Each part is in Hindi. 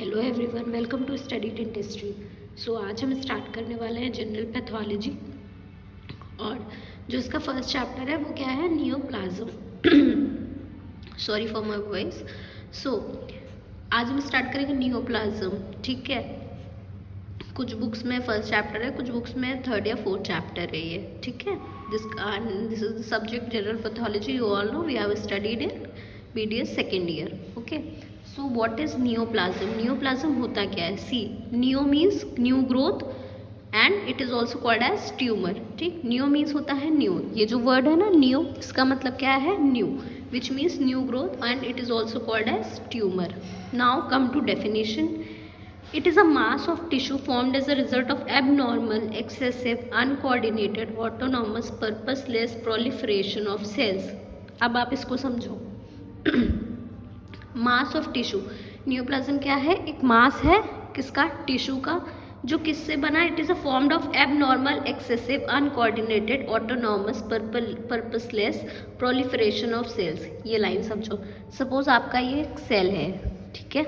Hello everyone, welcome to study dentistry. So आज हम स्टार्ट करने वाले हैं जनरल पैथोलॉजी, और जो इसका फर्स्ट चैप्टर है वो क्या है, neoplasm. Sorry for my voice. So आज हम स्टार्ट करेंगे नियोप्लाज्म, ठीक है। कुछ बुक्स में फर्स्ट चैप्टर है, कुछ बुक्स में थर्ड या फोर्थ चैप्टर है ये, ठीक है। This is the subject general pathology. You all know we have studied in BDS second year, okay. So what is neoplasm? Neoplasm होता क्या है? See, neo means new growth and it is also called as tumour, ठीक। नियो मीन्स होता है न्यू, ये जो वर्ड है ना नियो, इसका मतलब क्या है? New, which means new growth and it is also called as tumour. Now come to definition. It is a mass of tissue formed as a result of abnormal, excessive, uncoordinated, autonomous, purposeless proliferation of cells. अब आप इसको समझो. मास ऑफ टिश्यू, नियोप्लाज्म क्या है? एक मास है किसका? टिश्यू का, जो किससे बना है? It is a formed of abnormal, excessive, uncoordinated, autonomous, purposeless proliferation of cells. ये लाइन समझो. सपोज आपका ये एक सेल है, ठीक है,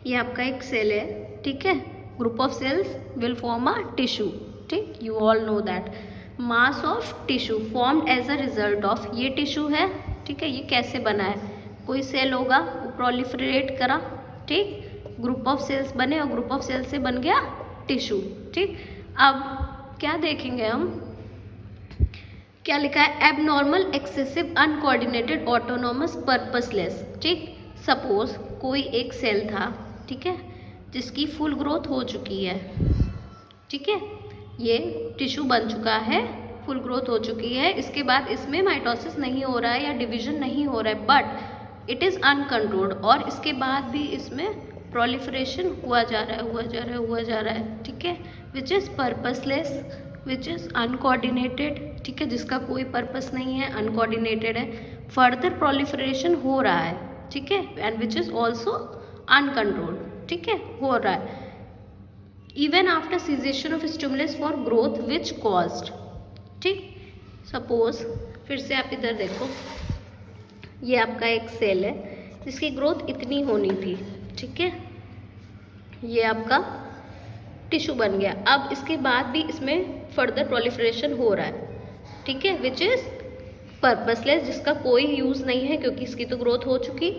ये आपका एक सेल है, ठीक है। Group of cells will form a tissue, ठीक, you all know that. Mass of tissue formed as a result of, ये टिश्यू है, ठीक है। ये कैसे बना है? कोई सेल होगा, वो प्रोलिफरेट करा, ठीक, ग्रुप ऑफ सेल्स बने और ग्रुप ऑफ सेल्स से बन गया टिश्यू, ठीक। अब क्या देखेंगे हम, क्या लिखा है? Abnormal, excessive, uncoordinated, autonomous, purposeless, ठीक। सपोज कोई एक सेल था, ठीक है, जिसकी फुल ग्रोथ हो चुकी है, ठीक है, ये टिश्यू बन चुका है, फुल ग्रोथ हो चुकी है, इसके बाद इसमें माइटोसिस नहीं हो रहा है या डिवीजन नहीं हो रहा है, बट इट इज़ अनकंट्रोल्ड, और इसके बाद भी इसमें प्रोलिफरेशन हुआ जा रहा है, ठीक है, which is purposeless, which is uncoordinated, ठीक है, जिसका कोई पर्पस नहीं है, अनकोऑर्डिनेटेड है, फर्दर प्रोलिफरेशन हो रहा है, ठीक है, and which is also uncontrolled, ठीक है, हो रहा है, even after cessation of stimulus for growth which caused, ठीक। सपोज फिर से आप इधर देखो, ये आपका एक सेल है जिसकी ग्रोथ इतनी होनी थी, ठीक है, ये आपका टिश्यू बन गया, अब इसके बाद भी इसमें फर्दर प्रोलिफरेशन हो रहा है, ठीक है, विच इज़ पर्पसलेस, जिसका कोई यूज़ नहीं है क्योंकि इसकी तो ग्रोथ हो चुकी,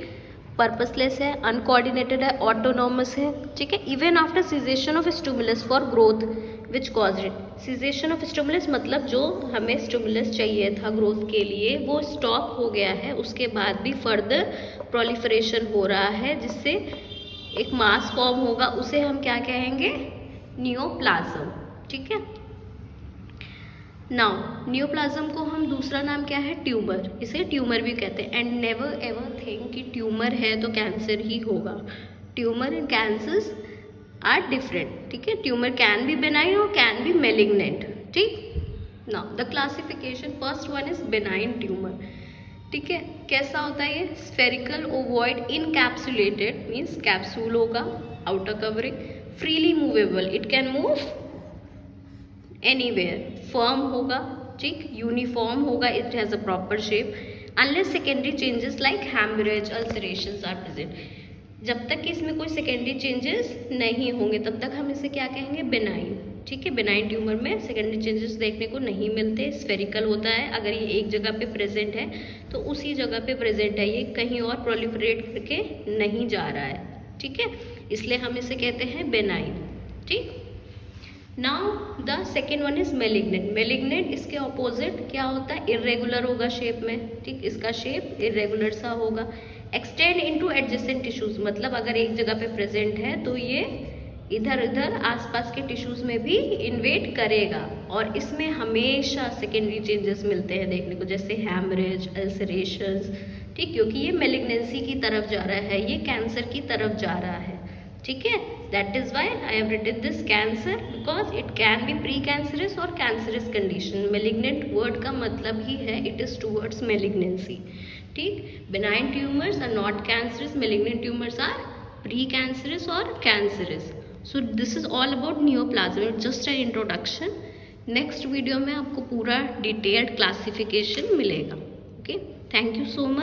पर्पसलेस है, अनकोऑर्डिनेटेड है, ऑटोनॉमस है, ठीक है, even after cessation of stimulus for growth which cause it. Cessation of stimulus मतलब जो हमें स्टिमुलस चाहिए था ग्रोथ के लिए वो स्टॉप हो गया है, उसके बाद भी फर्दर प्रोलिफरेशन हो रहा है, जिससे एक मास फॉर्म होगा, उसे हम क्या कहेंगे? नियोप्लाज्म, ठीक है। नाउ नियोप्लाज्म को हम दूसरा नाम क्या है? ट्यूमर, इसे ट्यूमर भी कहते हैं. एंड नेवर एवर थिंक कि ट्यूमर है तो कैंसर ही होगा. Tumour and cancers are different, ठीक है. ट्यूमर कैन बी बेनाइन और कैन बी मेलिग्नेंट, ठीक. Now the classification, first one is benign tumour, ठीक है. कैसा होता है ये? Spherical ovoid encapsulated, means capsule होगा, outer covering, freely movable, it can move anywhere, firm होगा, ठीक, यूनिफॉर्म होगा, it has a proper shape, unless secondary changes like haemorrhage, ulcerations are present. जब तक कि इसमें कोई सेकेंडरी चेंजेस नहीं होंगे तब तक हम इसे क्या कहेंगे? बेनाइन, ठीक है. बेनाइन ट्यूमर में सेकेंडरी चेंजेस देखने को नहीं मिलते, स्फेरिकल होता है. अगर ये एक जगह पे प्रेजेंट है तो उसी जगह पे प्रेजेंट है, ये कहीं और प्रोलिफरेट करके नहीं जा रहा है, ठीक है, इसलिए हम इसे कहते हैं बेनाइन, ठीक. Now the second one is malignant. Malignant इसके ऑपोजिट क्या होता है? इरेगुलर होगा शेप में, ठीक, इसका शेप इरेगुलर सा होगा. एक्सटेंड इनटू एडजेसेंट टिश्यूज, मतलब अगर एक जगह पे प्रेजेंट है तो ये इधर उधर आसपास के टिश्यूज में भी इन्वेट करेगा, और इसमें हमेशा सेकेंडरी चेंजेस मिलते हैं देखने को, जैसे हैमरेज, अल्सरेशंस, ठीक, क्योंकि ये मेलिग्नेंसी की तरफ जा रहा है, ये कैंसर की तरफ जा रहा है, ठीक है. That is why I have written this cancer, because it can be pre-cancerous or cancerous condition. Malignant word का मतलब ही है it is towards malignancy, ठीक. Benign tumors are not cancerous, malignant tumors are pre-cancerous or cancerous. So this is all about neoplasm. It's just an introduction. Next video में आपको पूरा detailed classification मिलेगा. Okay, thank you so much.